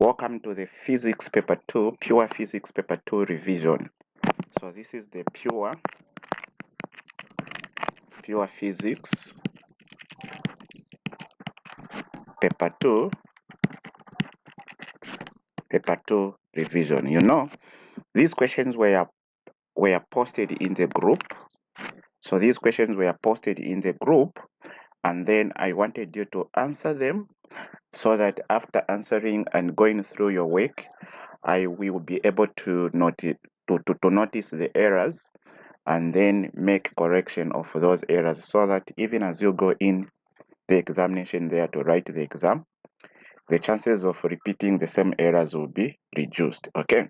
Welcome to the Physics Paper 2, Pure Physics Paper 2 revision. So this is the Pure Physics Paper 2 revision. You know, these questions were posted in the group. So these questions were posted in the group, and then I wanted you to answer them so that after answering and going through your work, I will be able to notice the errors and then make correction of those errors, so that even as you go in the examination there to write the exam, the chances of repeating the same errors will be reduced. Okay,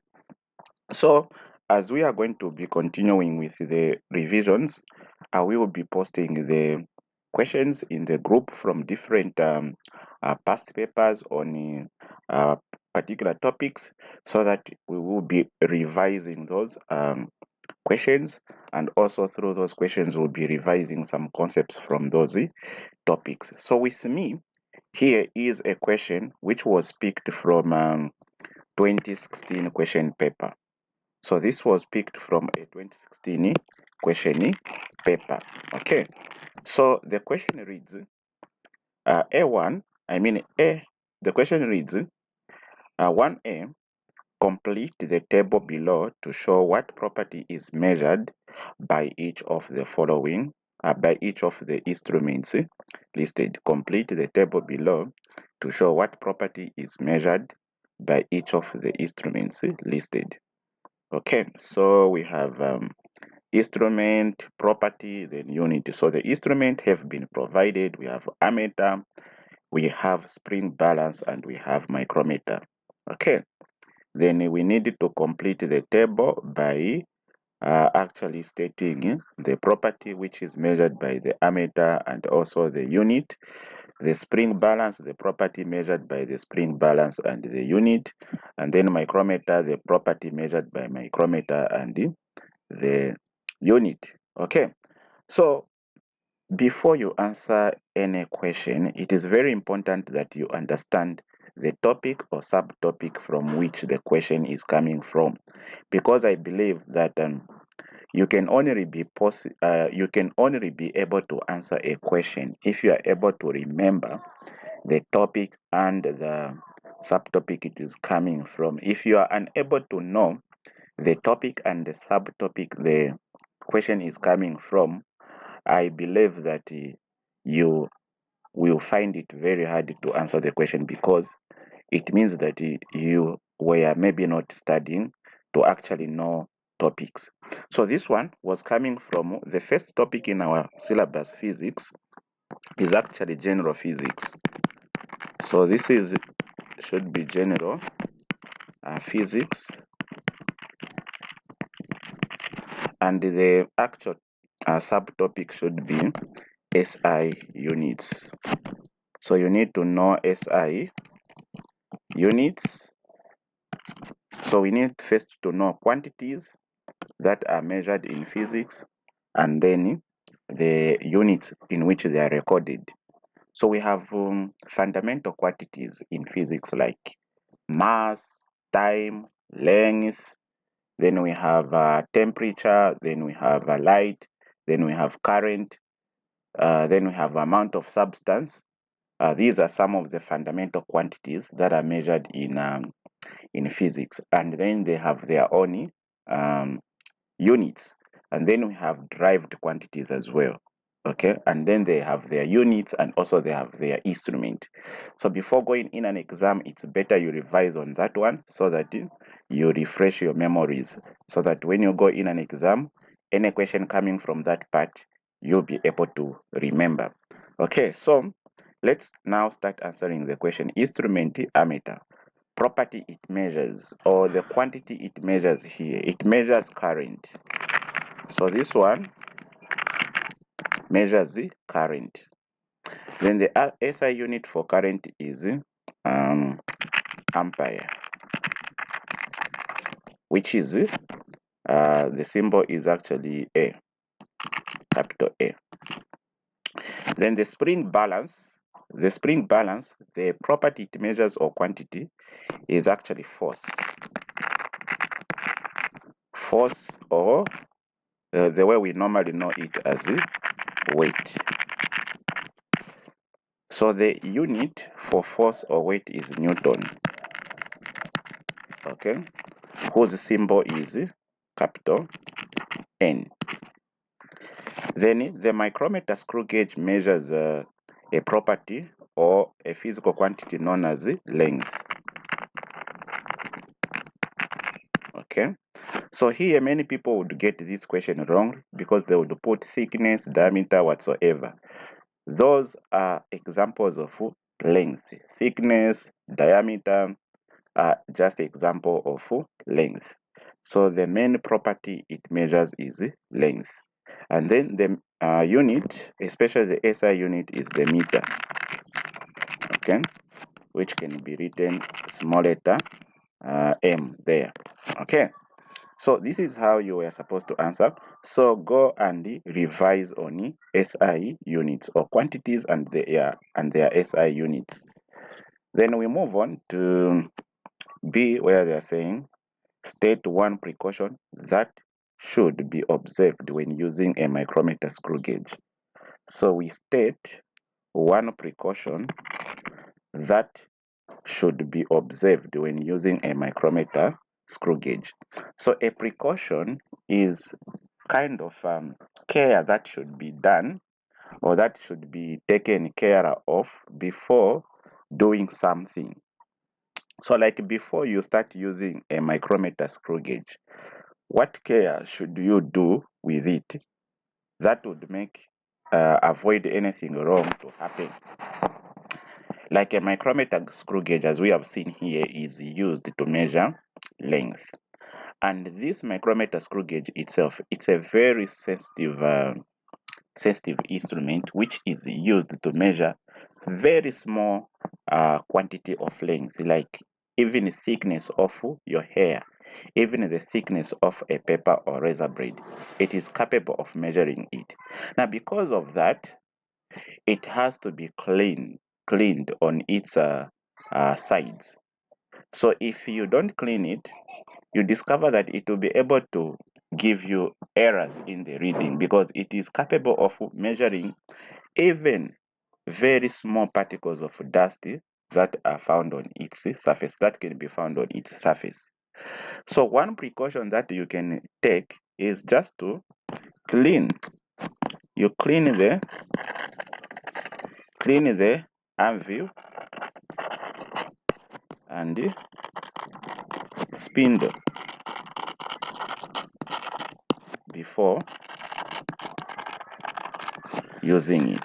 so as we are going to be continuing with the revisions, I will be posting the questions in the group from different past papers on particular topics, so that we will be revising those questions, and also through those questions we'll be revising some concepts from those topics. So with me here is a question which was picked from 2016 question paper. So this was picked from a 2016 question paper. Okay, so the question reads the question reads 1A, complete the table below to show what property is measured by each of the following, by each of the instruments listed. Complete the table below to show what property is measured by each of the instruments listed. Okay, so we have instrument, property, then unit. So the instrument have been provided. We have ammeter, we have spring balance, and we have micrometer. Okay, then we need to complete the table by actually stating the property which is measured by the ammeter and also the unit, the spring balance, the property measured by the spring balance and the unit, and then micrometer, the property measured by micrometer and the unit. Okay, so before you answer any question, it is very important that you understand the topic or subtopic from which the question is coming from, because I believe that you can only be able to answer a question if you are able to remember the topic and the subtopic it is coming from. If you are unable to know the topic and the subtopic the question is coming from, I believe that you will find it very hard to answer the question, because it means that you were maybe not studying to actually know topics. So this one was coming from the first topic in our syllabus, physics, is actually general physics. So this should be general physics, and the actual subtopic should be SI units. So you need to know SI units. So we need first to know quantities that are measured in physics, and then the units in which they are recorded. So we have fundamental quantities in physics like mass, time, length, then we have temperature, then we have light, then we have current, then we have amount of substance. These are some of the fundamental quantities that are measured in physics, and then they have their own units, and then we have derived quantities as well. Okay, and then they have their units, and also they have their instrument. So before going in an exam, it's better you revise on that one, so that you refresh your memories, so that when you go in an exam, any question coming from that part, you'll be able to remember. Okay, so let's now start answering the question. Instrument ammeter. Property it measures, or the quantity it measures here, it measures current. So this one measures the current. Then the SI unit for current is ampere, which is the symbol is actually A, capital A. Then the spring balance, the property it measures, or quantity, is actually force. Force, or the way we normally know it as weight. So the unit for force or weight is Newton, okay, whose symbol is capital N. Then the micrometer screw gauge measures a property or a physical quantity known as length. Okay, so here many people would get this question wrong because they would put thickness, diameter, whatsoever. Those are examples of length. Thickness, diameter are just example of length. So the main property it measures is length. And then the unit, especially the SI unit, is the meter, okay, which can be written small letter m there. Okay, so this is how you were supposed to answer. So go and revise on SI units or quantities and their SI units. Then we move on to B, where they are saying state one precaution that should be observed when using a micrometer screw gauge. So we state one precaution that should be observed when using a micrometer screw gauge. So a precaution is kind of care that should be done or that should be taken care of before doing something. So like before you start using a micrometer screw gauge, what care should you do with it that would make avoid anything wrong to happen? Like a micrometer screw gauge, as we have seen here, is used to measure length. And this micrometer screw gauge itself, it's a very sensitive instrument which is used to measure very small quantity of length, like even the thickness of your hair, even the thickness of a paper or razor blade. It is capable of measuring it. Now, because of that, it has to be cleaned on its sides. So if you don't clean it, you discover that it will be able to give you errors in the reading because it is capable of measuring even very small particles of dust that are found on its surface, that can be found on its surface. So one precaution that you can take is just to clean. You clean the anvil and the spindle before using it.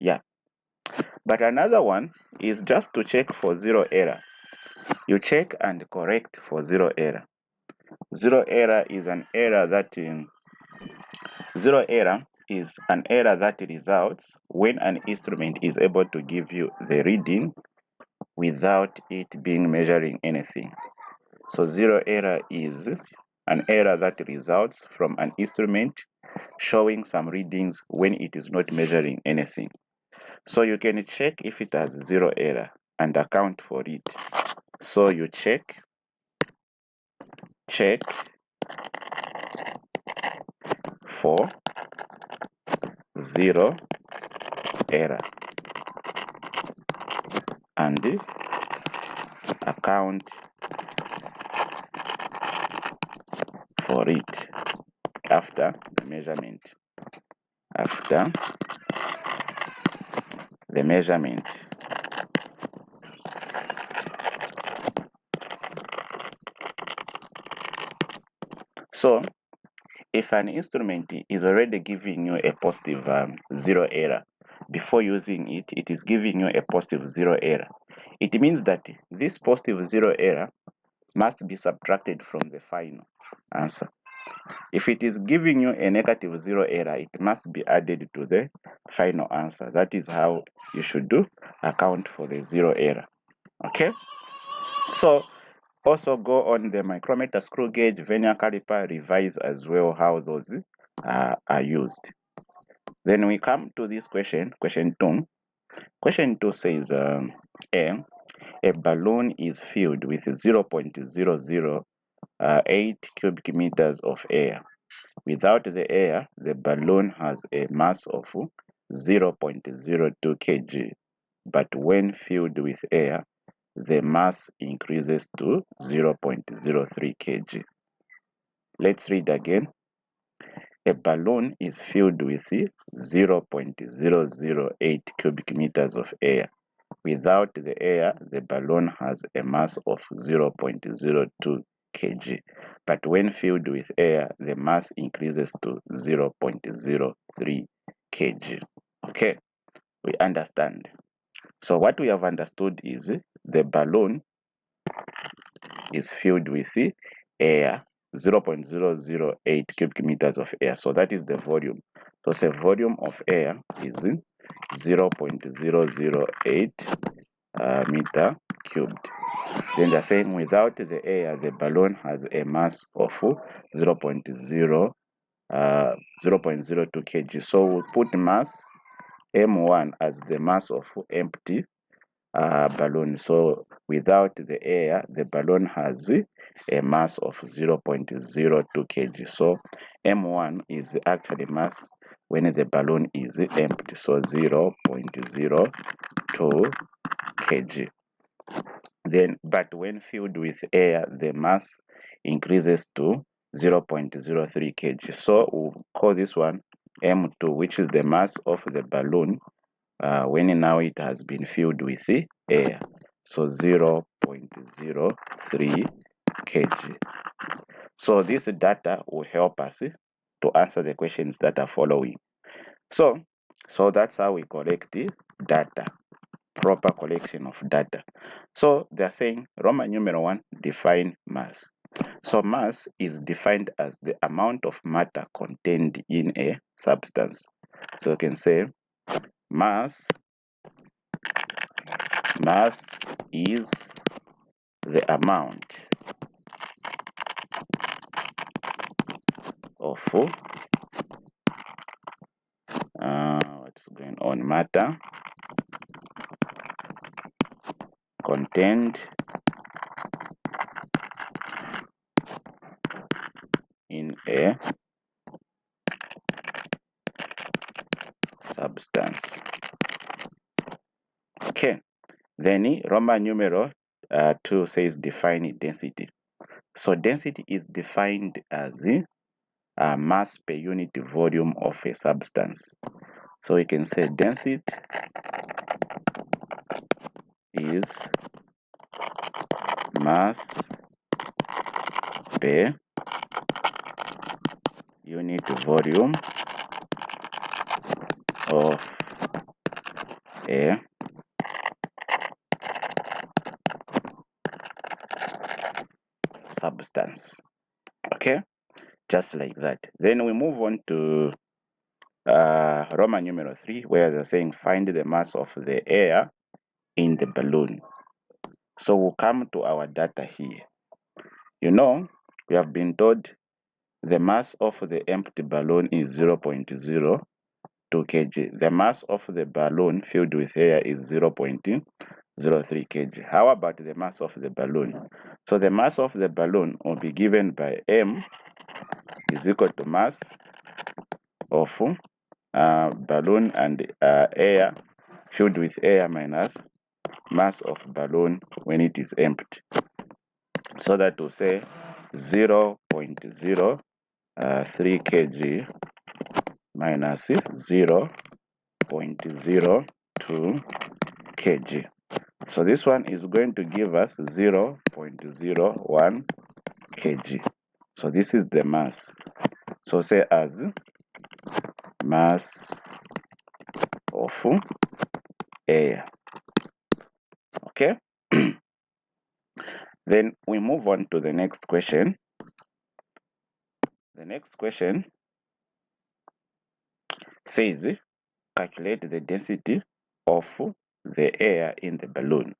Yeah. But another one is just to check for zero error. You check and correct for zero error. Zero error is an error that results when an instrument is able to give you the reading without it being measuring anything. So zero error is an error that results from an instrument showing some readings when it is not measuring anything. So you can check if it has zero error and account for it. So you check for zero error and account for it after the measurement. After the measurement. So if an instrument is already giving you a positive zero error, before using it, it is giving you a positive zero error. It means that this positive zero error must be subtracted from the final answer. If it is giving you a negative zero error, it must be added to the final answer. That is how you should do account for the zero error. Okay? So also go on the micrometer, screw gauge, vernier caliper, revise as well how those are used. Then we come to this question 2. Question 2 says a balloon is filled with 0.008 cubic meters of air. Without the air, the balloon has a mass of 0.02 kg, but when filled with air, the mass increases to 0.03 kg. Let's read again. A balloon is filled with 0.008 cubic meters of air. Without the air, the balloon has a mass of 0.02 kg, but when filled with air, the mass increases to 0.03 kg. Okay, we understand. So what we have understood is the balloon is filled with air, 0.008 cubic meters of air. So that is the volume. So say volume of air is 0.008 meter cubed. Then they're saying without the air, the balloon has a mass of 0.02 kg. So we'll put mass M1 as the mass of empty balloon. So without the air, the balloon has a mass of 0.02 kg. So M1 is actually mass when the balloon is empty. So 0.02 kg. Then, but when filled with air, the mass increases to 0.03 kg. So we'll call this one M2, which is the mass of the balloon when now it has been filled with air. So 0.03 kg. So this data will help us to answer the questions that are following. So that's how we collect the data. Proper collection of data. So they're saying Roman numeral 1, define mass. So mass is defined as the amount of matter contained in a substance. So you can say mass is the amount of what's going on, matter contained in a substance. Okay, then Roman numeral 2 says define density. So density is defined as mass per unit volume of a substance. So we can say density is mass per unit volume of a substance. Okay, just like that. Then we move on to Roman numeral 3, where they're saying find the mass of the air in the balloon. So we'll come to our data here. You know, we have been told the mass of the empty balloon is 0.02 kg. The mass of the balloon filled with air is 0.03 kg. How about the mass of the balloon? So the mass of the balloon will be given by M is equal to mass of balloon and air filled with air minus mass of balloon when it is empty. So that will say 0.03 kg minus 0.02 kg. So this one is going to give us 0.01 kg. So this is the mass. So say as mass of air. Okay. Then we move on to the next question. The next question says calculate the density of the air in the balloon.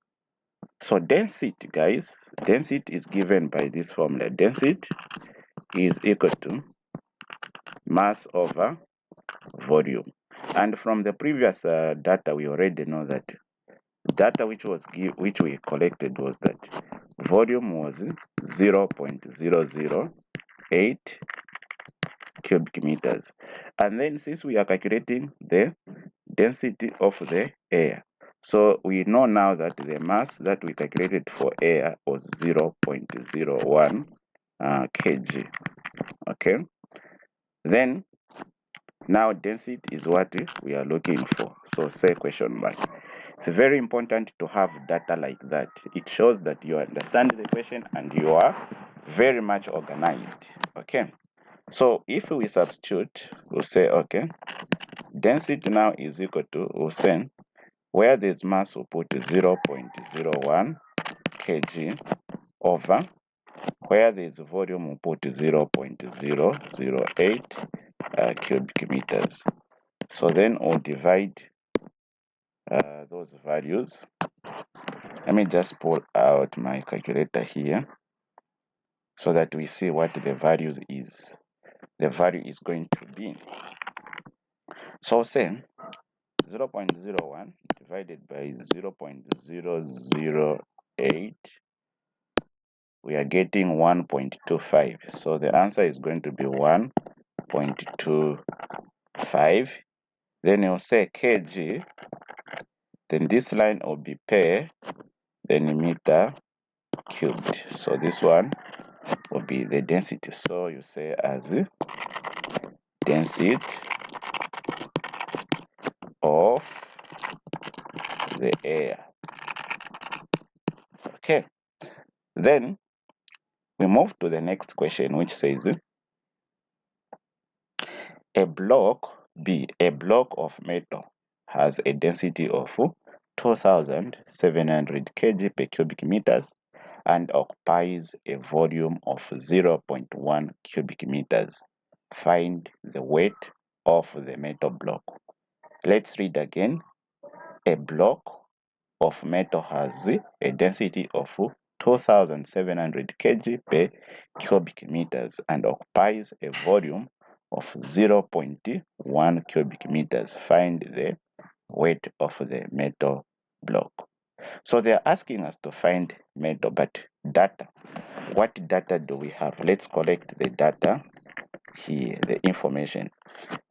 So density, guys, density is given by this formula. Density is equal to mass over volume. And from the previous data, we already know that data which we collected was that volume was 0.008 cubic meters. And then since we are calculating the density of the air, so we know now that the mass that we calculated for air was 0.01 kg. Okay, then now density is what we are looking for, so say question mark. It's very important to have data like that. It shows that you understand the question and you are very much organized. Okay, so if we substitute, we'll say okay, density now is equal to, we'll say, where there's mass, we'll put 0.01 kg over where there's volume, we'll put 0.008 cubic meters. So then we'll divide those values. Let me just pull out my calculator here so that we see what the values is. The value is going to be. So say 0.01 divided by 0.008, we are getting 1.25. So the answer is going to be 1.25. Then you'll say kg, then this line will be per, then meter cubed. So this one will be the density. So you say as density of the air. Okay, then we move to the next question, which says a block of metal has a density of 2,700 kg per cubic meters and occupies a volume of 0.1 cubic meters. Find the weight of the metal block. Let's read again. A block of metal has a density of 2,700 kg per cubic meters and occupies a volume of 0.1 cubic meters. Find the weight of the metal block. So they are asking us to find metal, but data. What data do we have? Let's collect the data here, the information.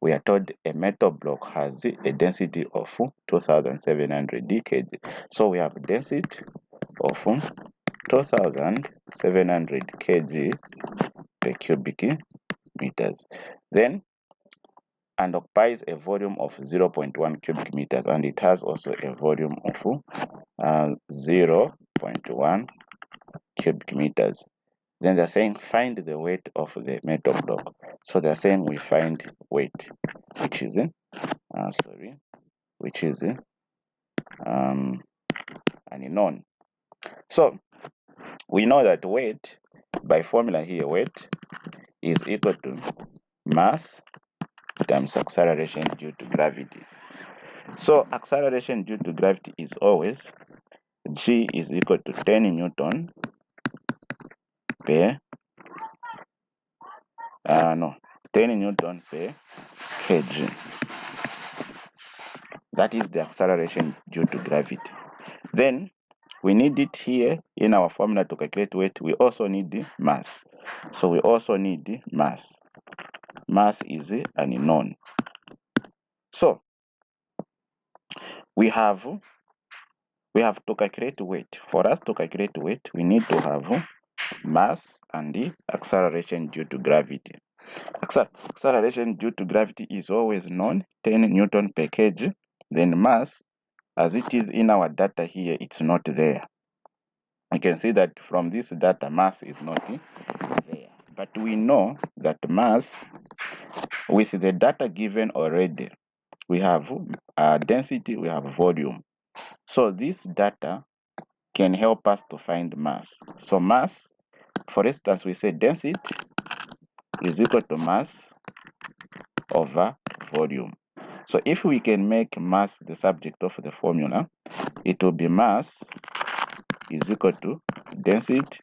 We are told a metal block has a density of 2,700 kg. So we have density of 2,700 kg per cubic meters. Then, and occupies a volume of 0.1 cubic meters, and it has also a volume of 0.1 cubic meters. Then they're saying find the weight of the metal block. So they're saying we find weight, which is an unknown. So we know that weight, by formula here, weight is equal to mass times acceleration due to gravity. So acceleration due to gravity is always G is equal to 10 Newton per 10 Newton per kg. That is the acceleration due to gravity. Then we need it here in our formula to calculate weight. We also need the mass. So we also need the mass. Mass is an unknown. So we have to calculate weight. For us to calculate weight, we need to have mass and the acceleration due to gravity. Acceleration due to gravity is always known, 10 Newton per kg. Then mass, as it is in our data here, it's not there. You can see that from this data, mass is not there. But we know that mass, with the data given already, we have density, we have volume. So this data can help us to find mass. So mass, for instance, we say density is equal to mass over volume. So if we can make mass the subject of the formula, it will be mass is equal to density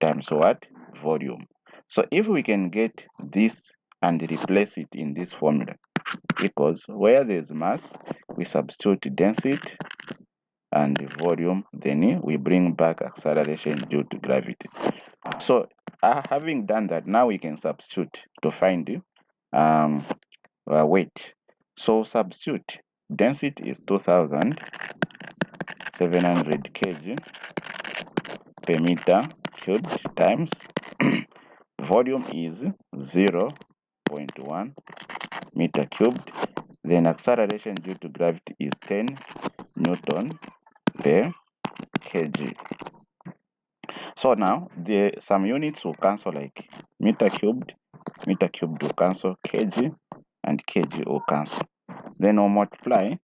times what? Volume. So if we can get this and replace it in this formula, equals, where there's mass, we substitute density and volume, then we bring back acceleration due to gravity. So having done that, now we can substitute to find weight. So substitute, density is 2700 kg per meter cubed times volume is 0.1 meter cubed, then acceleration due to gravity is 10 Newton per kg. So now some units will cancel, like meter cubed will cancel, kg and kg will cancel. Then we'll multiply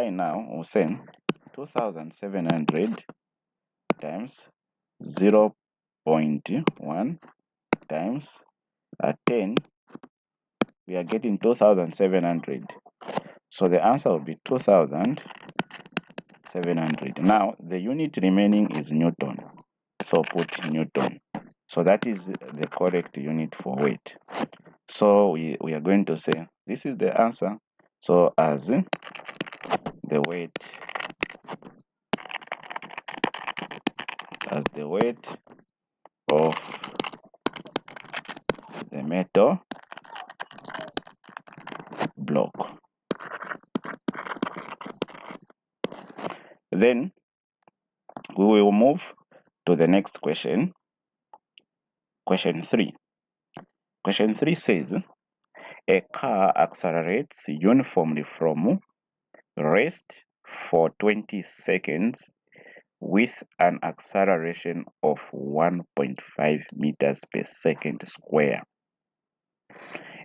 now, we'll say 2700 times 0.1 times 10, we are getting 2700. So the answer will be 2700. Now the unit remaining is Newton, so put Newton. So that is the correct unit for weight. So we are going to say this is the answer. So as the weight of the metal block. Then we will move to the next question. Question 3. Question 3 says a car accelerates uniformly from rest for 20 seconds with an acceleration of 1.5 meters per second square.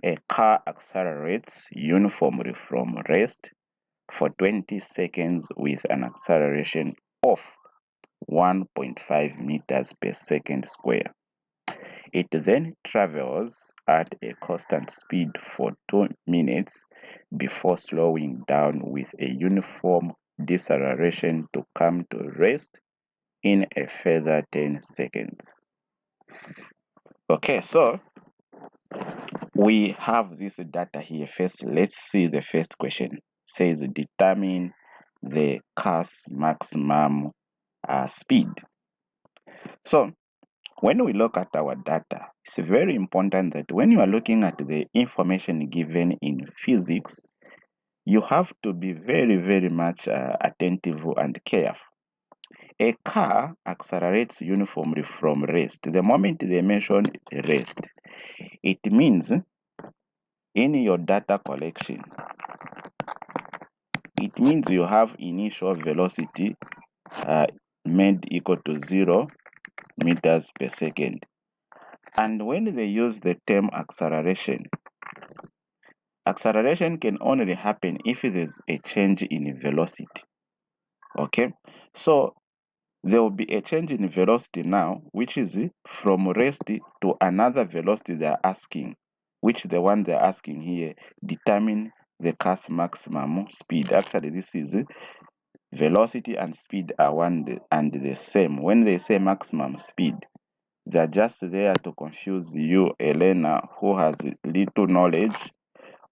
A car accelerates uniformly from rest for 20 seconds with an acceleration of 1.5 meters per second square. It then travels at a constant speed for 2 minutes before slowing down with a uniform deceleration to come to rest in a further 10 seconds. Okay, so we have this data here. First, let's see the first question. It says determine the car's maximum speed. So when we look at our data, it's very important that when you are looking at the information given in physics, you have to be very, very much attentive and careful. A car accelerates uniformly from rest. The moment they mention rest, it means in your data collection, it means you have initial velocity made equal to 0 meters per second. And when they use the term acceleration can only happen if there's a change in velocity. Okay, so there will be a change in velocity now, which is from rest to another velocity they are asking, which the one they're asking here, determine the car's maximum speed. Actually, this is velocity and speed are one and the same. When they say maximum speed, they're just there to confuse you, Elena, who has little knowledge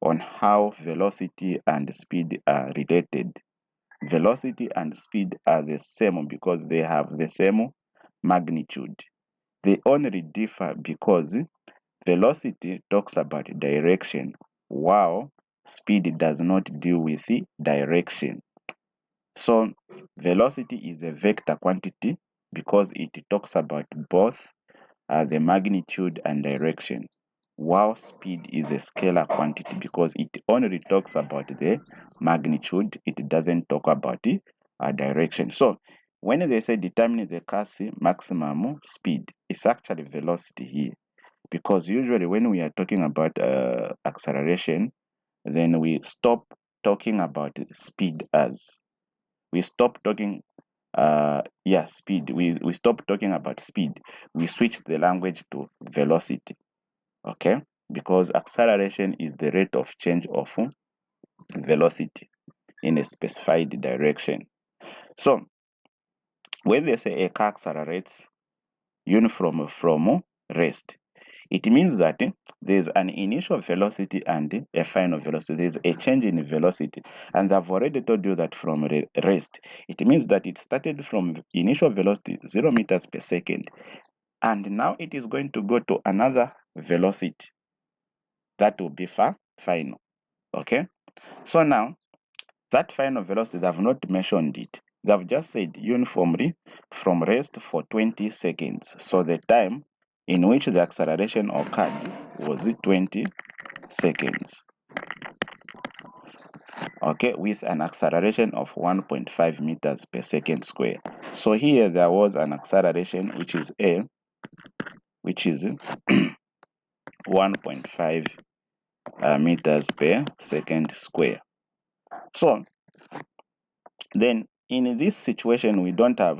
on how velocity and speed are related. Velocity and speed are the same because they have the same magnitude. They only differ because velocity talks about direction, while speed does not deal with the direction. So velocity is a vector quantity because it talks about both the magnitude and direction, while speed is a scalar quantity because it only talks about the magnitude, it doesn't talk about the direction. So when they say determine the car's maximum speed, it's actually velocity here, because usually when we are talking about acceleration, then we stop talking about speed as we stop talking speed. We stop talking about speed. We switch the language to velocity. Okay, because acceleration is the rate of change of velocity in a specified direction. So when they say a car accelerates uniform from rest, It means that there's an initial velocity and a final velocity. There's a change in velocity. And I've already told you that from rest, it means that it started from initial velocity 0 meters per second. And now it is going to go to another velocity. That will be final. Okay? So now, that final velocity, they've not mentioned it. They've just said uniformly from rest for 20 seconds. So the time in which the acceleration occurred was 20 seconds. Okay, with an acceleration of 1.5 meters per second square. So here there was an acceleration which is 1.5 meters per second square. So then in this situation, we don't have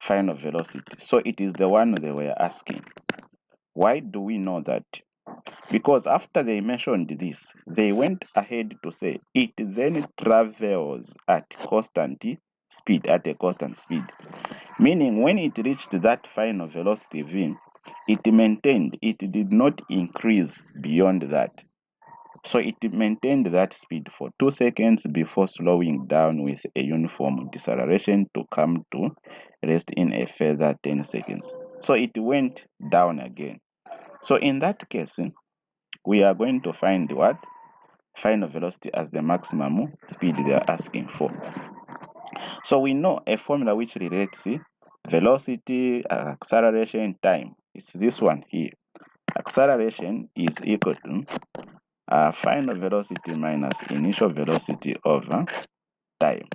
final velocity. So it is the one they were asking. Why do we know that? Because after they mentioned this, they went ahead to say it then travels at a constant speed. Meaning when it reached that final velocity v, it maintained, it did not increase beyond that. So it maintained that speed for 2 seconds before slowing down with a uniform deceleration to come to rest in a further 10 seconds. So it went down again. So in that case, we are going to find what? Final velocity as the maximum speed they are asking for. So we know a formula which relates velocity, acceleration, time. It's this one here. Acceleration is equal to final velocity minus initial velocity over time.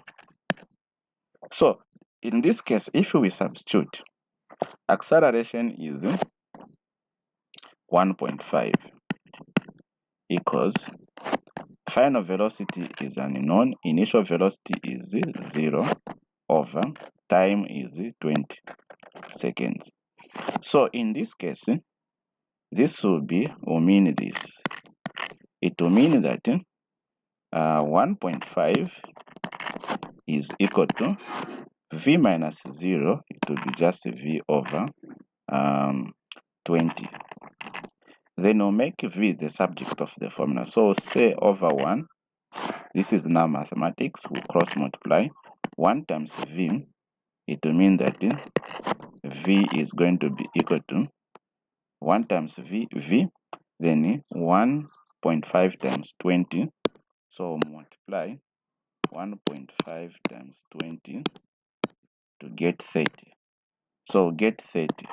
So in this case, if we substitute, acceleration is 1.5 equals final velocity is unknown, initial velocity is 0 over time is 20 seconds. So in this case, this will mean this. It will mean that 1.5 is equal to v minus 0. It will be just v over 20. Then we'll make v the subject of the formula. So say over 1. This is now mathematics. We cross multiply. 1 times v. It will mean that v is going to be equal to 1 times v, then 1.5 times 20. So multiply 1.5 times 20 to get 30. So get 30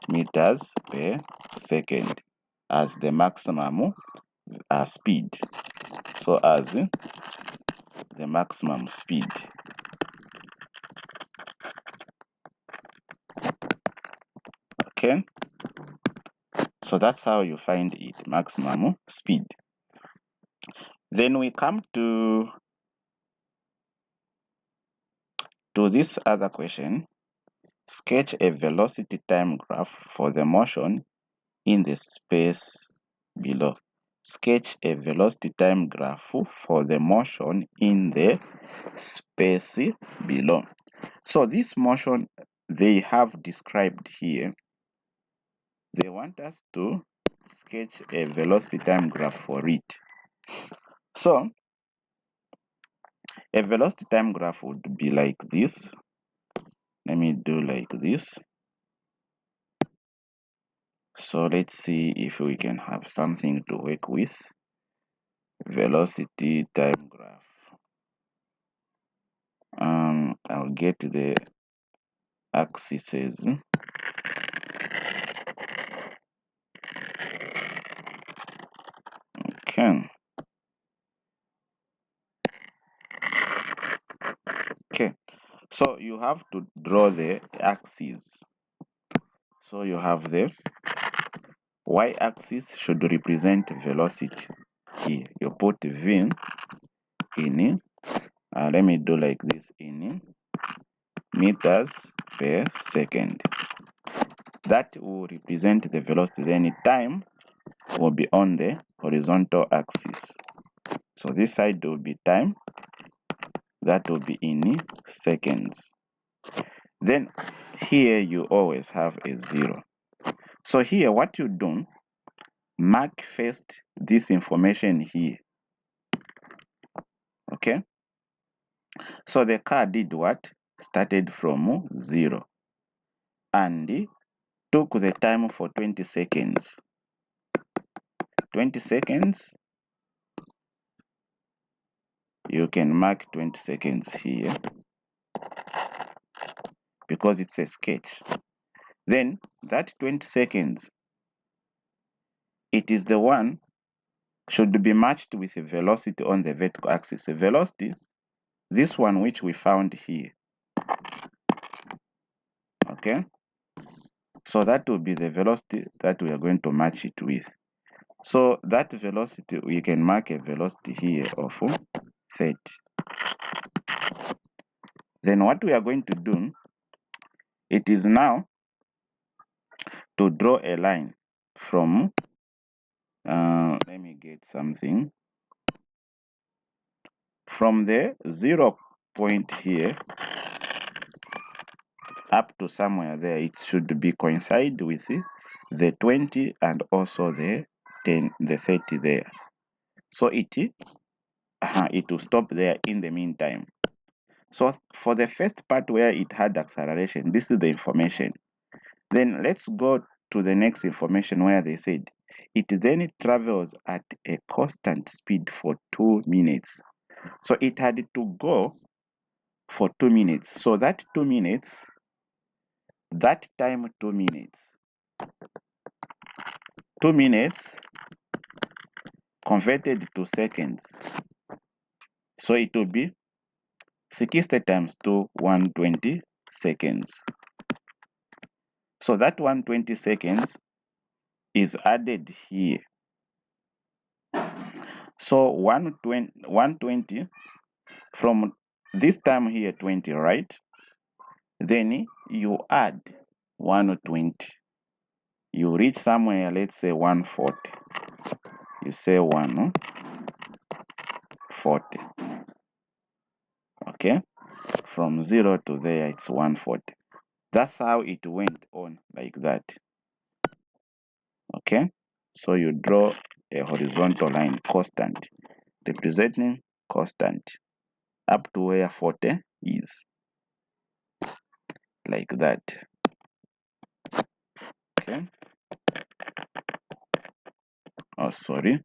meters per second as the maximum speed. So as the maximum speed. Okay. So that's how you find it, maximum speed. Then we come to this other question. Sketch a velocity time graph for the motion in the space below. Sketch a velocity time graph for the motion in the space below. So this motion they have described here, they want us to sketch a velocity time graph for it. So a velocity time graph would be like this. Let me do like this. So let's see if we can have something to work with. Velocity time graph. I'll get the axes. Okay. So you have to draw the axes. So you have the y-axis should represent velocity. Here you put v in. Let me do like this, in meters per second. That will represent the velocity. Then time will be on the horizontal axis. So this side will be time. That will be in seconds. Then here you always have a 0. So here, what you do, mark first this information here. Okay, so the car did what? Started from 0 and took the time for 20 seconds. 20 seconds, you can mark 20 seconds here because it's a sketch. Then that 20 seconds, it is the one should be matched with a velocity on the vertical axis. A velocity, this one which we found here. Okay, so that will be the velocity that we are going to match it with. So that velocity, we can mark a velocity here of 30. Then what we are going to do, it is now to draw a line from, let me get something, from the 0 point here up to somewhere there. It should be coincide with the 20 and also the 10, the 30 there. So it will stop there in the meantime. So for the first part where it had acceleration, this is the information. Then let's go to the next information where they said it then travels at a constant speed for 2 minutes. So it had to go for 2 minutes. So that 2 minutes, that time 2 minutes. 2 minutes converted to seconds. So it will be 60 times 2, 120 seconds. So that 120 seconds is added here. So 120 from this time here 20, right? Then you add 120. You reach somewhere, let's say 140. You say 140. Okay? From 0 to there, it's 140. That's how it went on like that. Okay? So you draw a horizontal line, constant, representing constant, up to where 40 is. Like that. Okay? Oh, sorry.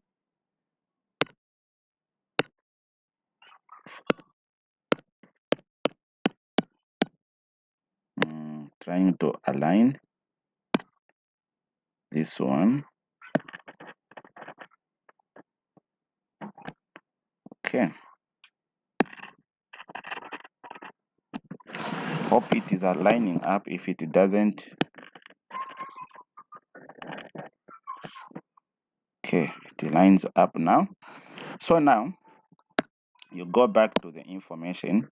Trying to align this one. Okay. Hope it is aligning up. If it doesn't, okay, it lines up now. So now you go back to the information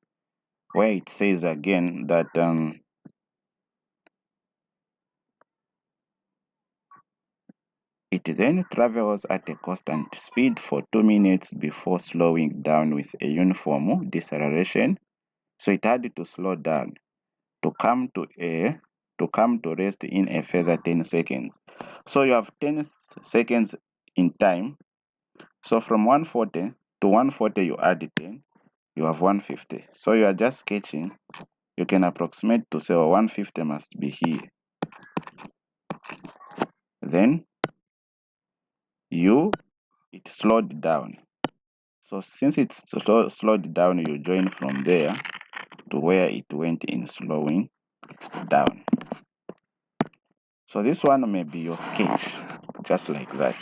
where it says again that it then travels at a constant speed for 2 minutes before slowing down with a uniform deceleration. So it had to slow down to come to rest in a further 10 seconds. So you have 10 seconds in time. So from 140 to 140 you add 10, you have 150. So you are just sketching. You can approximate to say 150 must be here. Then it slowed down. So since it's slowed down, you join from there to where it went in slowing down. So this one may be your sketch, just like that.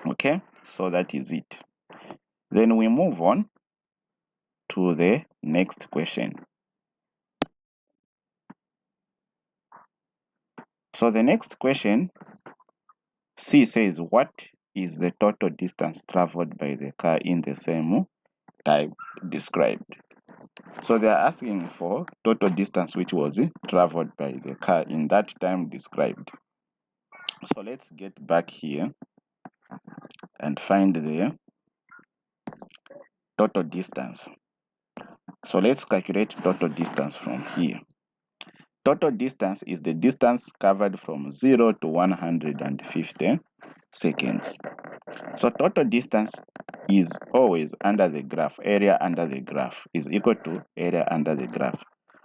Okay, so that is it. Then we move on to the next question. So the next question, C says, what is the total distance traveled by the car in the same time described? So they are asking for total distance which was traveled by the car in that time described. So let's get back here and find the total distance. So let's calculate total distance from here. Total distance is the distance covered from 0 to 150 seconds. So total distance is always under the graph. Area under the graph is equal to area under the graph.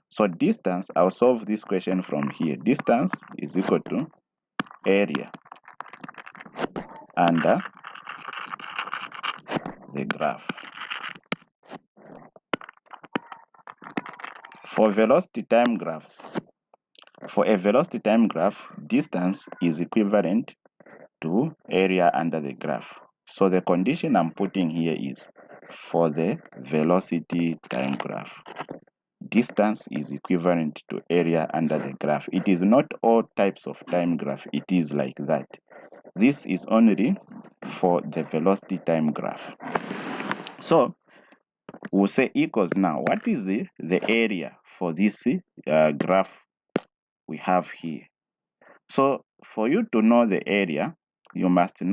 So distance, I'll solve this question from here. Distance is equal to area under the graph. For velocity time graphs, for a velocity time graph, distance is equivalent to area under the graph. So the condition I'm putting here is for the velocity time graph. Distance is equivalent to area under the graph. It is not all types of time graph. It is like that. This is only for the velocity time graph. So we'll say equals now. What is the area for this graph we have here? So for you to know the area, you must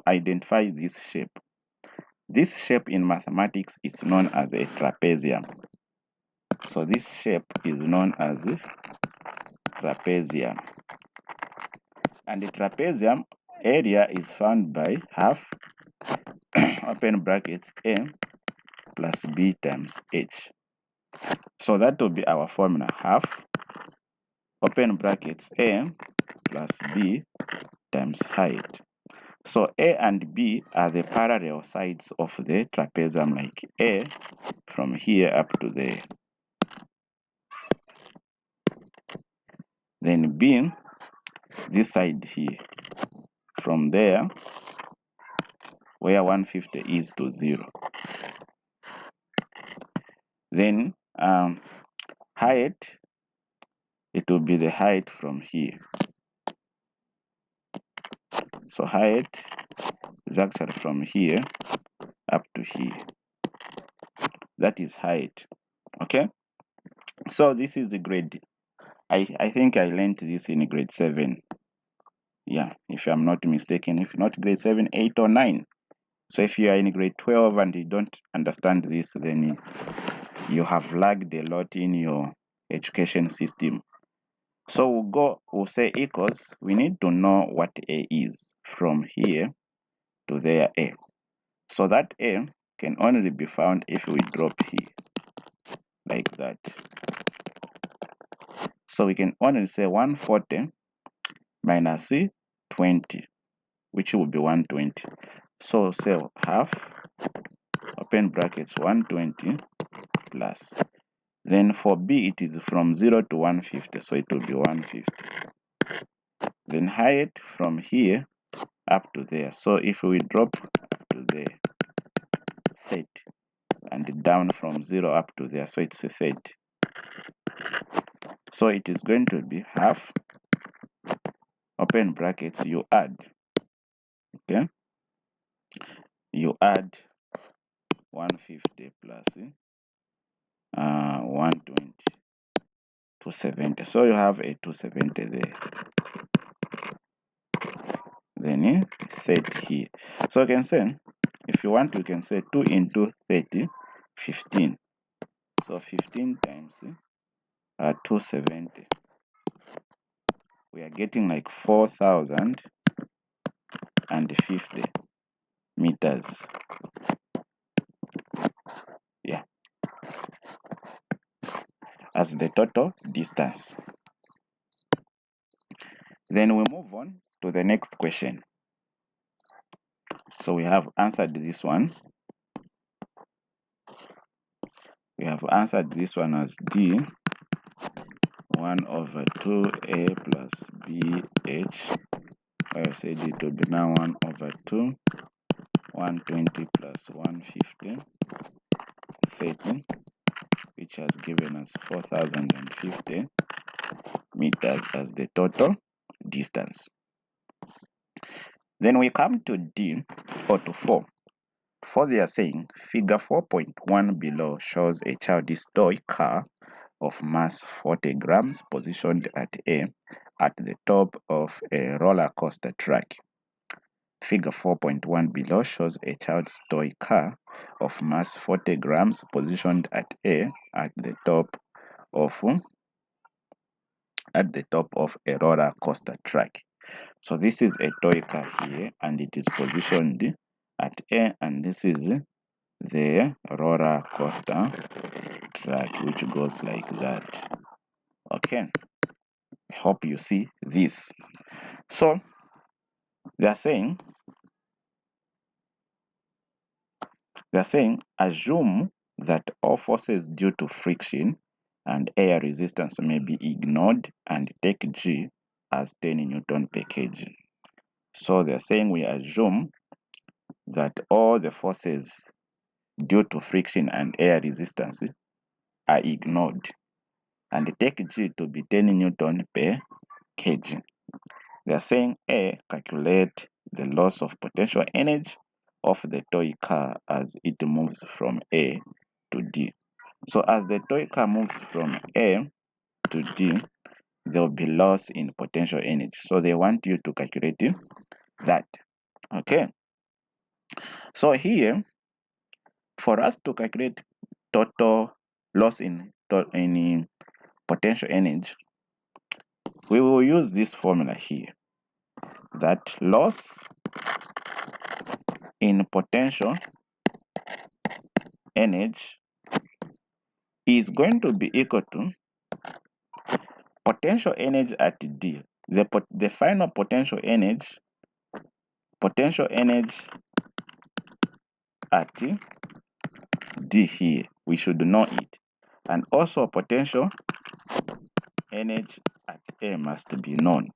identify this shape. This shape in mathematics is known as a trapezium. So this shape is known as trapezium. And the trapezium area is found by half open brackets a plus b times h. So that will be our formula, half open brackets a plus b times height. So a and b are the parallel sides of the trapezium, like a from here up to there. Then b, this side here, from there where 150 is to 0. Then height, it will be the height from here. So height is actually from here up to here. That is height. Okay, so this is the grade. I think I learned this in grade 7. Yeah, if I'm not mistaken. If not grade 7, 8 or 9. So if you are in grade 12 and you don't understand this, then you have lagged a lot in your education system. So we'll say equals, we need to know what A is from here to there A. So that A can only be found if we drop here, like that. So we can only say 140 minus 20, which will be 120. So say half, open brackets, 120 plus. Then for B, it is from 0 to 150, so it will be 150. Then height from here up to there. So if we drop up to there, 30, and down from 0 up to there, so it's a 30. So it is going to be half, open brackets, you add, okay? You add 150 plus 120, 270. So you have a 270 there. Then 30 here. So you can say, if you want, you can say 2 into 30, 15. So 15 times 270. We are getting like 4,050 meters. Yeah. As the total distance. Then we move on to the next question. So we have answered this one. We have answered this one as D 1 over 2A plus BH. I said it will be now 1 over 2, 120 plus 150, 30, which has given us 4,050 meters as the total distance. Then we come to D, or to 4. For they are saying, figure 4.1 below shows a childish toy car of mass 40 grams positioned at A at the top of a roller coaster track. Figure 4.1 below shows a child's toy car of mass 40 grams positioned at A at the top of at the top of a roller coaster track. So this is a toy car here, and it is positioned at A, and this is the roller coaster track, which goes like that. Okay, I hope you see this. So they are saying assume that all forces due to friction and air resistance may be ignored and take G as 10 Newton per kg. So they're saying we assume that all the forces due to friction and air resistance are ignored and take G to be 10 Newton per kg. They're saying A, calculate the loss of potential energy of the toy car as it moves from A to D. So as the toy car moves from A to D, there will be loss in potential energy. So they want you to calculate that. Okay. So here, for us to calculate total loss in potential energy, we will use this formula here. That loss in potential energy is going to be equal to potential energy at D. The final potential energy at D here, we should know it. And also potential energy at A must be known.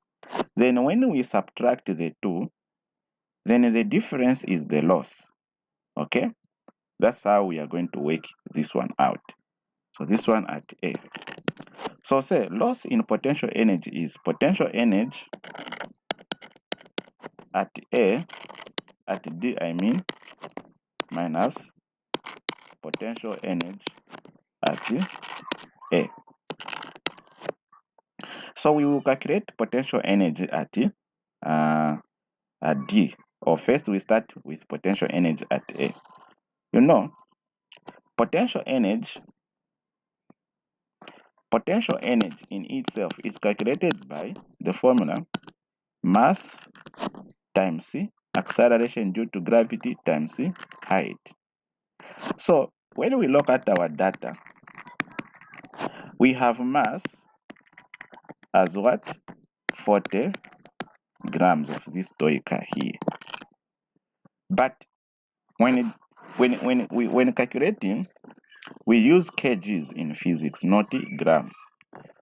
Then when we subtract the two, then the difference is the loss. Okay? That's how we are going to work this one out. So this one at A. So say loss in potential energy is potential energy at A, at D I mean, minus potential energy at A. So we will calculate potential energy at D. Or first we start with potential energy at A. You know, potential energy in itself is calculated by the formula mass times acceleration due to gravity times height. So when we look at our data, we have mass as what? 40 grams of this toy car here. But when calculating, we use kgs in physics, not gram.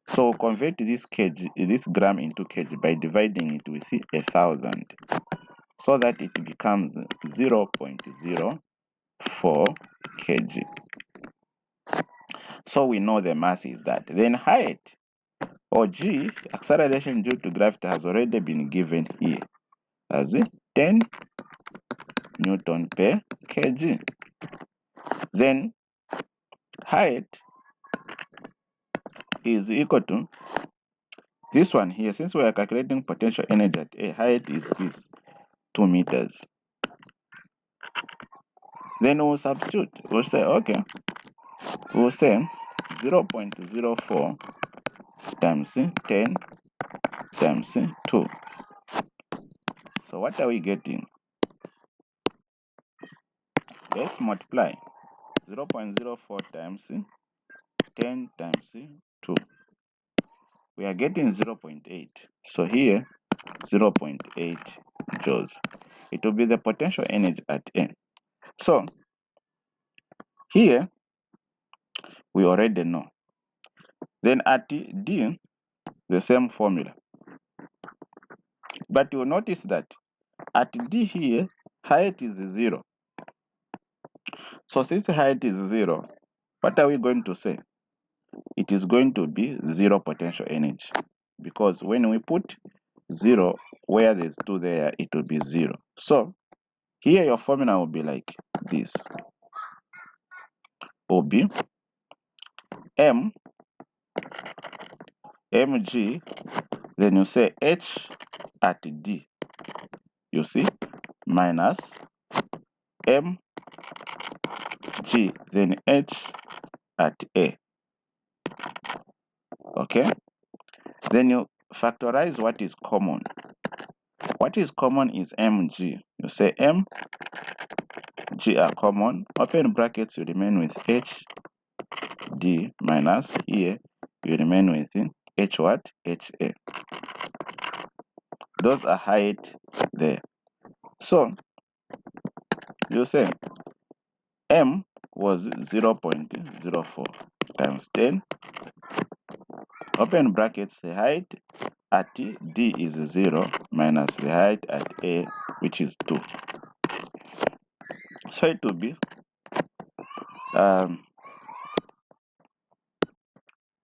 So convert this gram into kg by dividing it with 1,000, so that it becomes 0.04 kg. So we know the mass is that. Then height, or G, acceleration due to gravity, has already been given here as 10 Newton per kg. Then height is equal to this one here. Since we are calculating potential energy at A, height is this 2 meters. Then we'll substitute. We'll say, okay, we'll say 0.04 times 10 times 2. So what are we getting? Let's multiply 0.04 times 10 times 2. We are getting 0.8. So here, 0.8 joules. It will be the potential energy at A. So here, we already know. Then at D, the same formula. But you'll notice that at D here, height is 0. So since height is 0, what are we going to say? It is going to be 0 potential energy. Because when we put 0 where there's 2 there, it will be 0. So here your formula will be like this. Will be mg, then you say h at D, you see, minus mg, then h at A. Okay, Then you factorize what is common. What is common is mg. You say m, g are common. Open brackets, you remain with h d minus here you remain with h what? ha. Those are height there. So you say m was 0.04 times 10. Open brackets, the height at d is 0 minus the height at a, which is 2. So it will be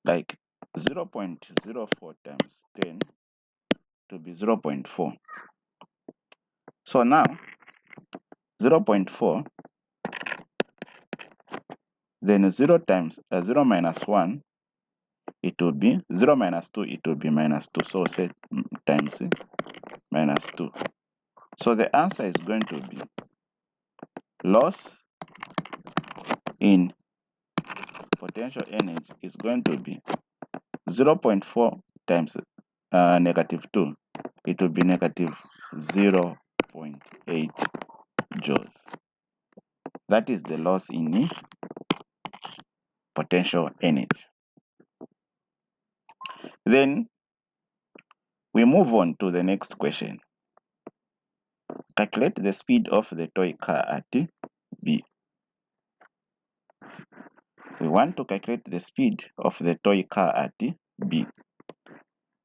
like 0.04 times 10 to be 0.4. So now 0.4, then 0 times 0 minus 1, it will be 0 minus 2, it will be minus 2. So say times minus 2. So the answer is going to be loss in potential energy is going to be 0.4 times negative 2. It will be negative 0.8 joules. That is the loss in potential energy. Then we move on to the next question. Calculate the speed of the toy car at B. We want to calculate the speed of the toy car at B.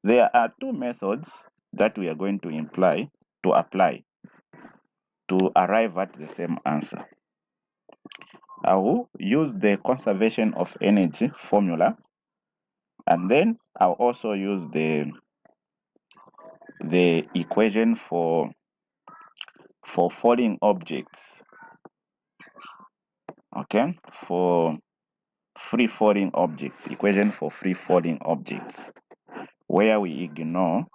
There are two methods that we are going to apply to arrive at the same answer. I will use the conservation of energy formula, and then I'll also use the equation for falling objects. Okay, for free falling objects, equation for free falling objects, where we ignore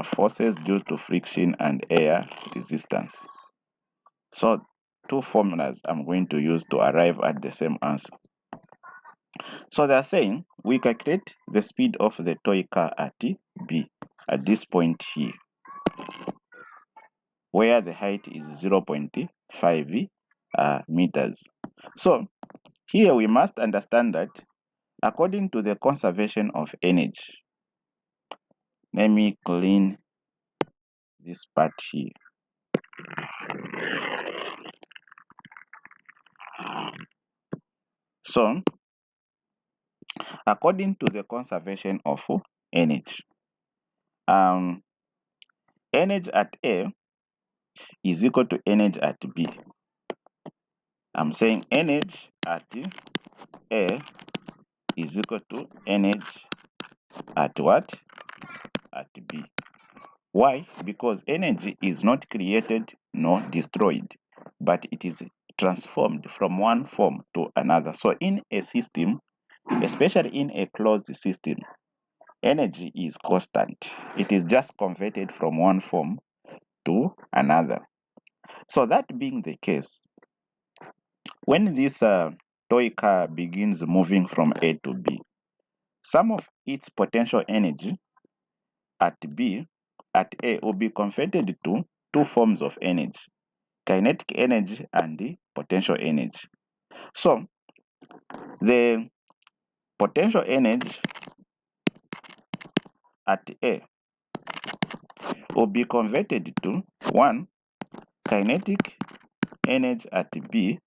forces due to friction and air resistance. So two formulas I'm going to use to arrive at the same answer. So they're saying we calculate the speed of the toy car at B at this point here, where the height is 0.5 meters. So here we must understand that according to the conservation of energy, let me clean this part here. So according to the conservation of energy, energy at A is equal to energy at B. I'm saying energy at A is equal to energy at what? At B. Why? Because energy is not created nor destroyed, but it is transformed from one form to another. So in a system, especially in a closed system, energy is constant. It is just converted from one form to another. So that being the case, when this toy car begins moving from A to B, some of its potential energy at A will be converted to two forms of energy: kinetic energy and the potential energy. So the potential energy at A will be converted to one, kinetic energy at B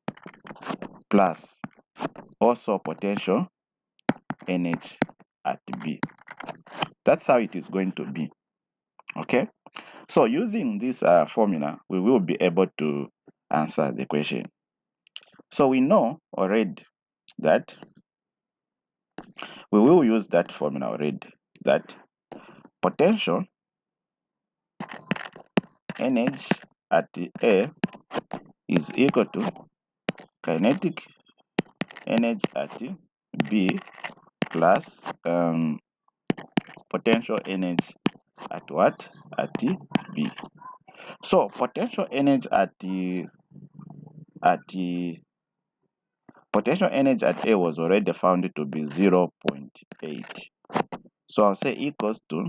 plus also potential energy at B. That's how it is going to be. Okay, so using this formula, we will be able to answer the question. So we know already that we will use that formula already, that potential energy at A is equal to kinetic energy at B plus potential energy at what? At B. So potential energy potential energy at A was already found to be 0.8. So I'll say equals to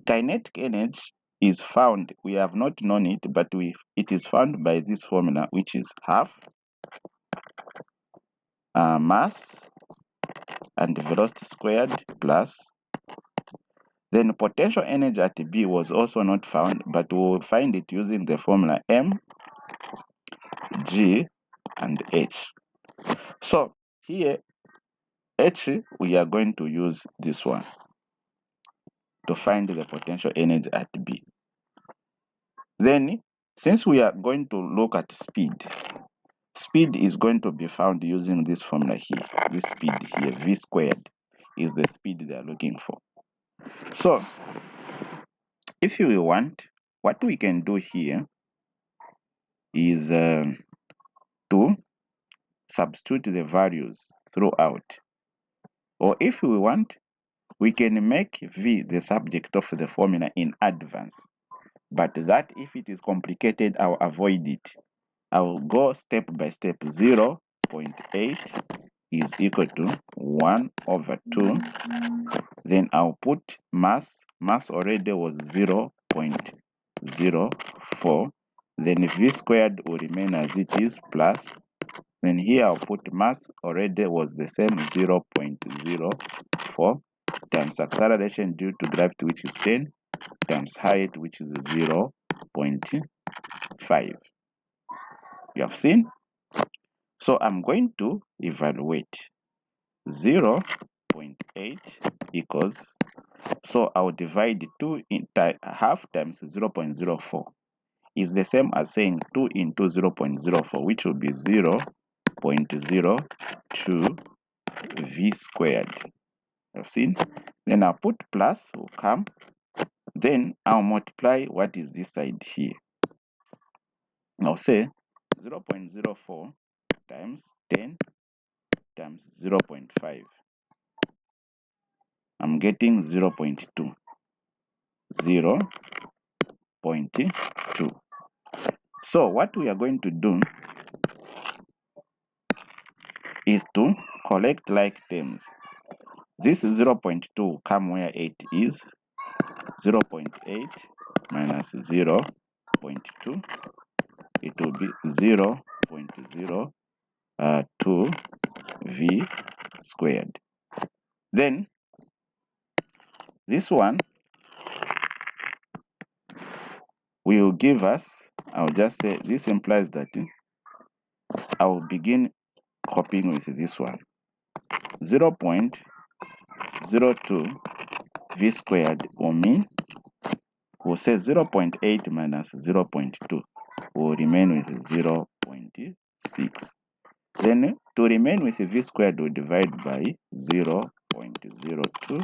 kinetic energy is found. We have not known it, but it is found by this formula, which is half mass and velocity squared plus. Then potential energy at B was also not found, but we will find it using the formula M, G, and H. So here, H, we are going to use this one to find the potential energy at B. Then, since we are going to look at speed, speed is going to be found using this formula here. This speed here, V squared, is the speed they are looking for. So, if you want, what we can do here is to substitute the values throughout. Or if we want, we can make V the subject of the formula in advance. But that, if it is complicated, I'll avoid it. I'll go step by step. 0.8 is equal to 1 over 2. Then I'll put mass. Mass already was 0.04. Then V squared will remain as it is plus. Then here I'll put mass already was the same, 0.04 times acceleration due to gravity, which is 10, times height, which is 0.5. You have seen? So I'm going to evaluate 0.8 equals, so I'll divide 2 into half times 0.04 is the same as saying 2 into 0.04, which will be 0.02 V squared. You've seen? Then I'll put plus, will come. Then I'll multiply what is this side here. I'll say 0.04 times 10 times 0.5. I'm getting 0.2. 0.2. So what we are going to do is to collect like terms. This 0.2 come where 8 is. 0.8 minus 0.2. It will be 0.02 V squared. Then this one will give us, I'll just say this implies that I will begin copying with this one. 0.02 V squared will mean, we'll say 0.8 minus 0.2 will remain with 0.6. Then to remain with V squared, we divide by 0.02,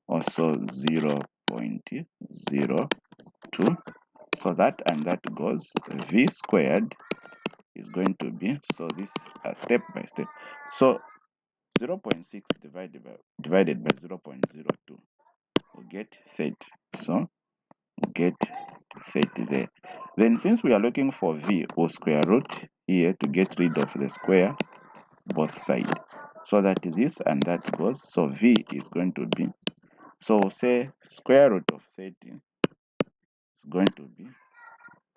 also 0.02. So that and that goes. V squared is going to be, so this step by step. So 0.6 divided by 0.02, we get 30. So we get 30 there. Then since we are looking for V, we'll square root here to get rid of the square both sides. So that this and that goes. So V is going to be, so we'll say square root of 30 is going to be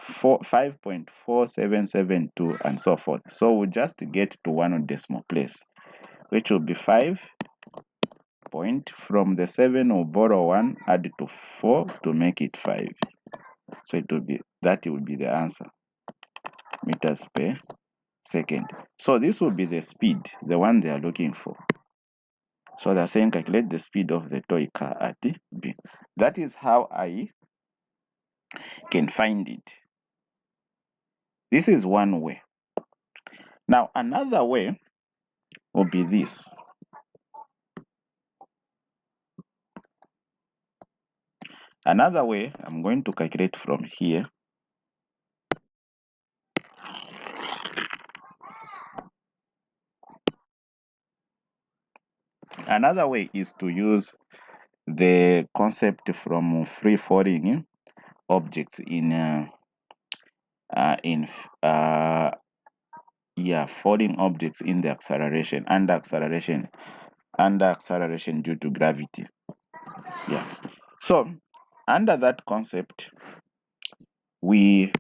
5.4772 and so forth. So we'll just get to one decimal place, which will be 5 point, from the 7 we'll borrow 1, add to 4 to make it 5. So it will be, that will be the answer, meters per second. So this will be the speed, the one they are looking for. So they're saying calculate the speed of the toy car at B. That is how I can find it. This is one way. Now another way will be this. Another way, I'm going to calculate from here. Another way is to use the concept from free falling objects falling objects in the acceleration, under acceleration due to gravity. Yeah. So under that concept, we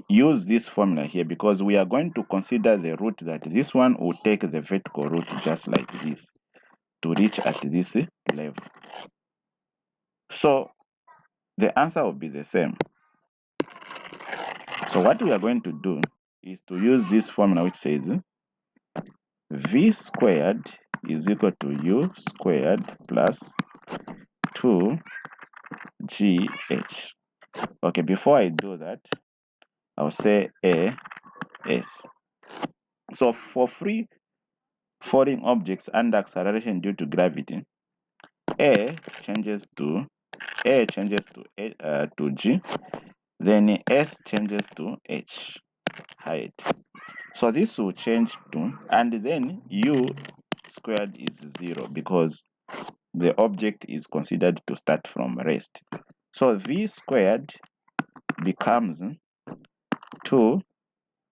use this formula here because we are going to consider the route that this one will take the vertical route just like this to reach at this level. So the answer will be the same. So what we are going to do is to use this formula which says v squared is equal to u squared plus 2gh. Okay, before I do that, I'll say a s. So for free falling objects under acceleration due to gravity, a changes to g, then s changes to h, height. So this will change to, and then u squared is 0 because the object is considered to start from rest. So v squared becomes 2,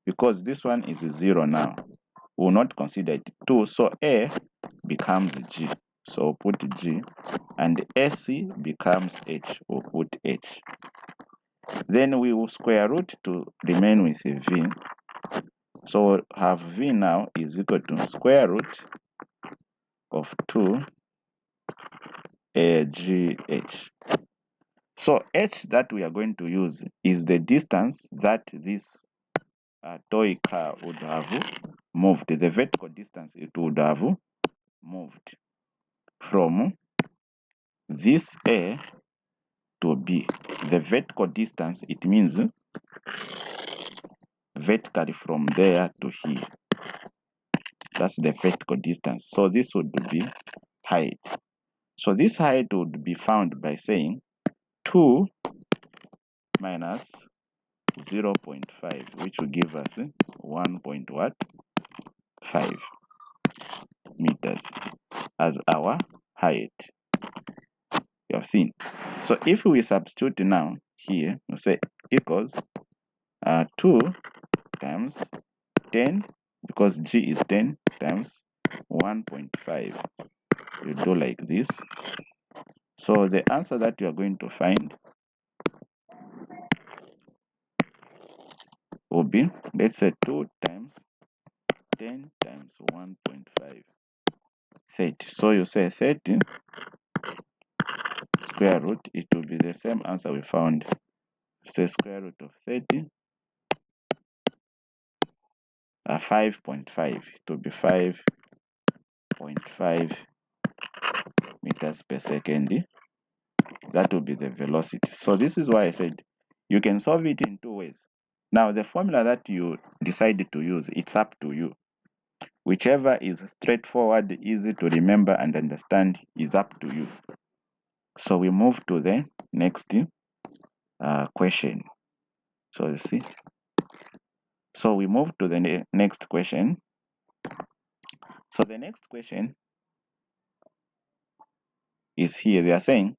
because this one is 0 now. We will not consider it 2, so a becomes g. So we'll put g, and ac becomes h. We'll put h. Then we will square root to remain with v. So we'll have v now is equal to square root of 2 agh. So h that we are going to use is the distance that this toy car would have moved, the vertical distance it would have moved from this A to B. The vertical distance, it means vertically from there to here. That's the vertical distance. So this would be height. So this height would be found by saying 2 minus 0.5, which will give us 1.5 meters as our height. You have seen. So if we substitute now here, we say equals 2 times 10, because g is 10, times 1.5. You do like this. So the answer that you are going to find will be, let's say 2 times 10 times 1.5, 30. So you say 30 square root, it will be the same answer we found. Say square root of 30, 5.5. It will be 5.5 meters per second. That will be the velocity. So this is why I said you can solve it in two ways. Now the formula that you decided to use, it's up to you. Whichever is straightforward, easy to remember and understand is up to you. So we move to the next question. So you see. So we move to the next question. So the next question is here. They are saying,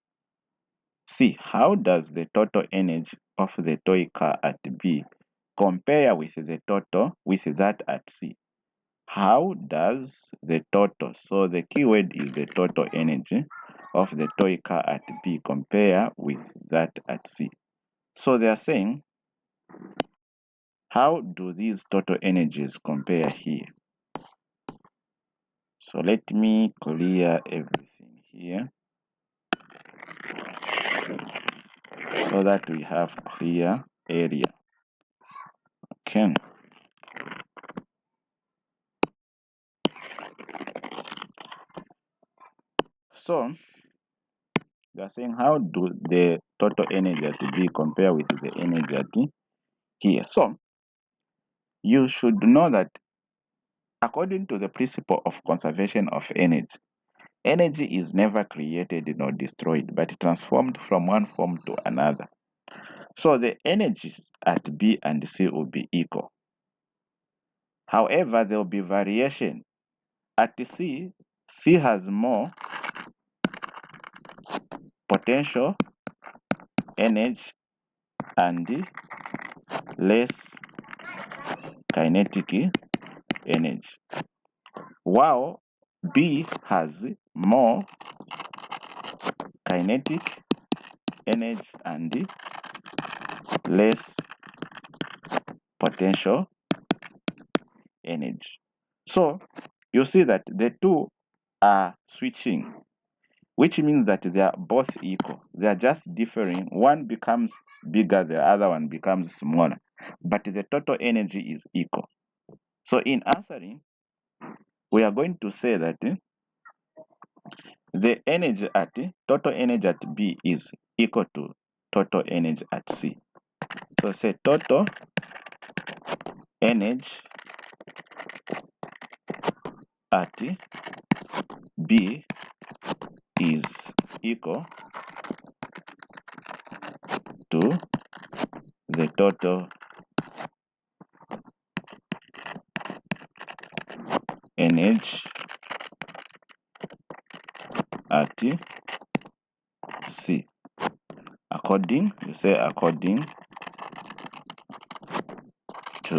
see, how does the total energy of the toy car at B compare with the total with that at C? How does the total, so the keyword is the total energy of the toy car at B compare with that at C? So they are saying, how do these total energies compare here? So let me clear everything here so that we have clear area. Okay. So they are saying, how do the total energy at B compare with the energy at here? So you should know that according to the principle of conservation of energy, energy is never created nor destroyed, but transformed from one form to another. So the energies at B and C will be equal. However, there will be variation. At C, C has more potential energy and less kinetic energy, while B has more kinetic energy and less potential energy. So you see that the two are switching, which means that they are both equal. They are just differing. One becomes bigger, the other one becomes smaller, but the total energy is equal. So in answering, we are going to say that the energy at total energy at B is equal to total energy at C. So say total energy at B is equal to the total energy at C. According to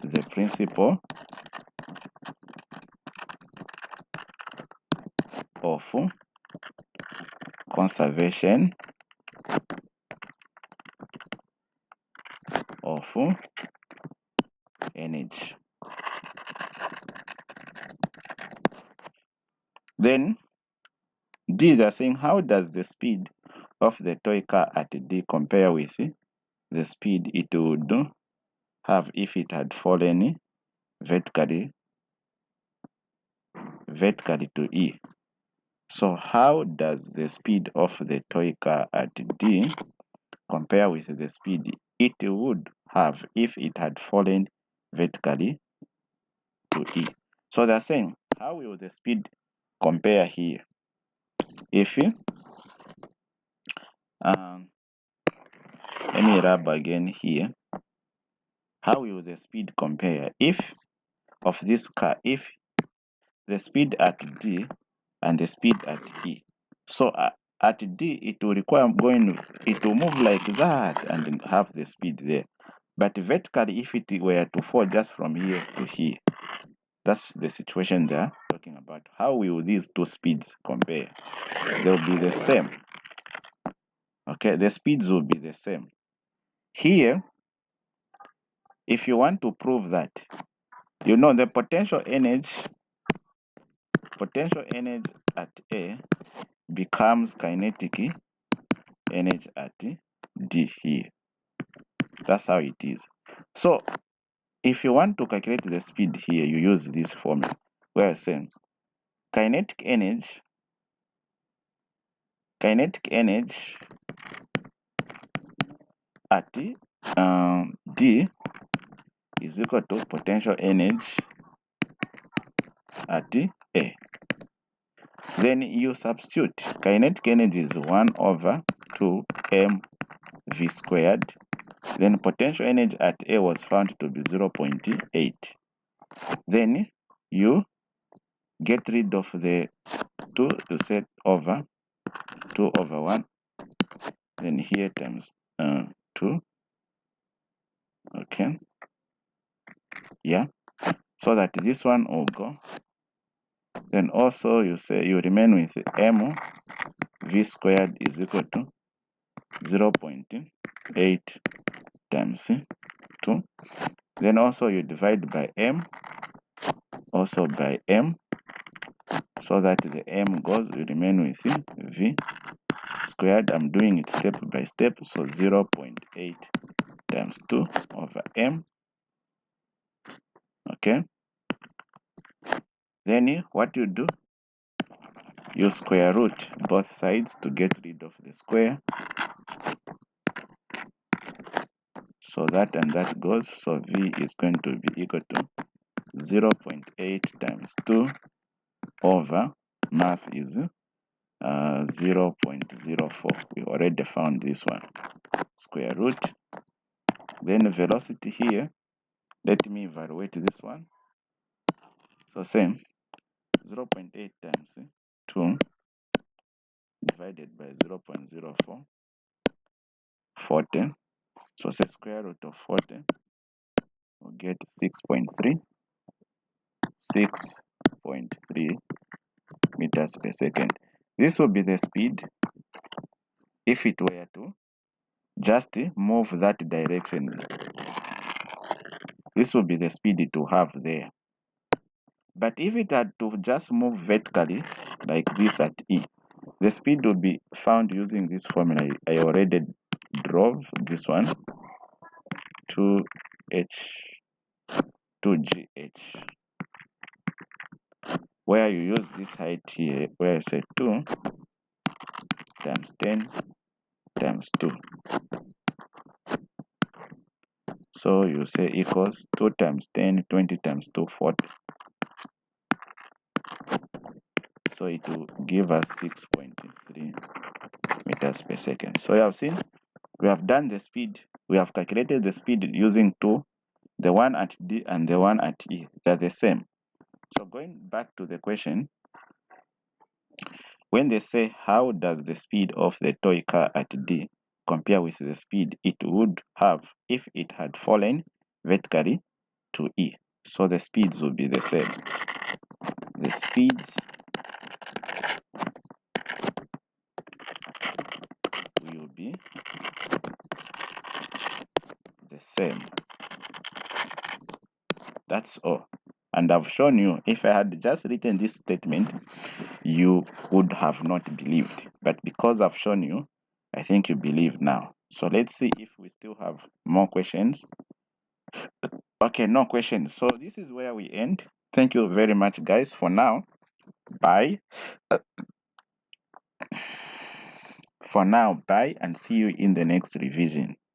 the principle of conservation of energy. Then D, they're saying, how does the speed of the toy car at D compare with the speed it would have if it had fallen vertically to E? So how does the speed of the toy car at D compare with the speed it would have if it had fallen vertically to E? So they're saying, how will the speed compare here? If let me rub again here. How will the speed compare if of this car if the speed at D and the speed at E? So at D it will require it will move like that and have the speed there. But vertically, if it were to fall just from here to here, that's the situation they're talking about. How will these two speeds compare? They'll be the same. Okay, the speeds will be the same. Here, if you want to prove that, you know the potential energy at A becomes kinetic energy at D here. That's how it is. So if you want to calculate the speed here, you use this formula where I'm saying kinetic energy at D is equal to potential energy at A. Then you substitute kinetic energy is 1 over 2 mv squared. Then potential energy at A was found to be 0.8. Then you get rid of the 2 to set over 2 over 1. Then here times 2. Okay. Yeah. So that this one will go. Then also you remain with m v squared is equal to 0.8 times 2. Then also you divide by m, also by m, so that the m goes, you remain with v squared. I'm doing it step by step, so 0.8 times 2 over m. Okay. Then what you do, you square root both sides to get rid of the square. So that and that goes, so v is going to be equal to 0.8 times 2 over mass is 0.04. We already found this one. Square root. Then velocity here, let me evaluate this one. So same, 0.8 times 2 divided by 0.04, 40. So say square root of 40, we'll get 6.3 meters per second. This will be the speed if it were to just move that direction. This will be the speed it will have there. But if it had to just move vertically like this at E, the speed will be found using this formula. I already drove this one, 2h 2gh, where you use this height here, where I say 2 times 10 times 2. So you say equals 2 times 10, 20 times 2, 40. So it will give us 6.3 meters per second. So you have seen, we have done the speed. We have calculated the speed using two, the one at D and the one at E. They're the same. So going back to the question, when they say how does the speed of the toy car at D compare with the speed it would have if it had fallen vertically to E? So the speeds will be the same. The speeds will be the same. That's all. And I've shown you, if I had just written this statement, you would have not believed. But because I've shown you, I think you believe now. So let's see if we still have more questions. Okay, no questions. So this is where we end. Thank you very much, guys. For now, bye. For now, bye, and see you in the next revision.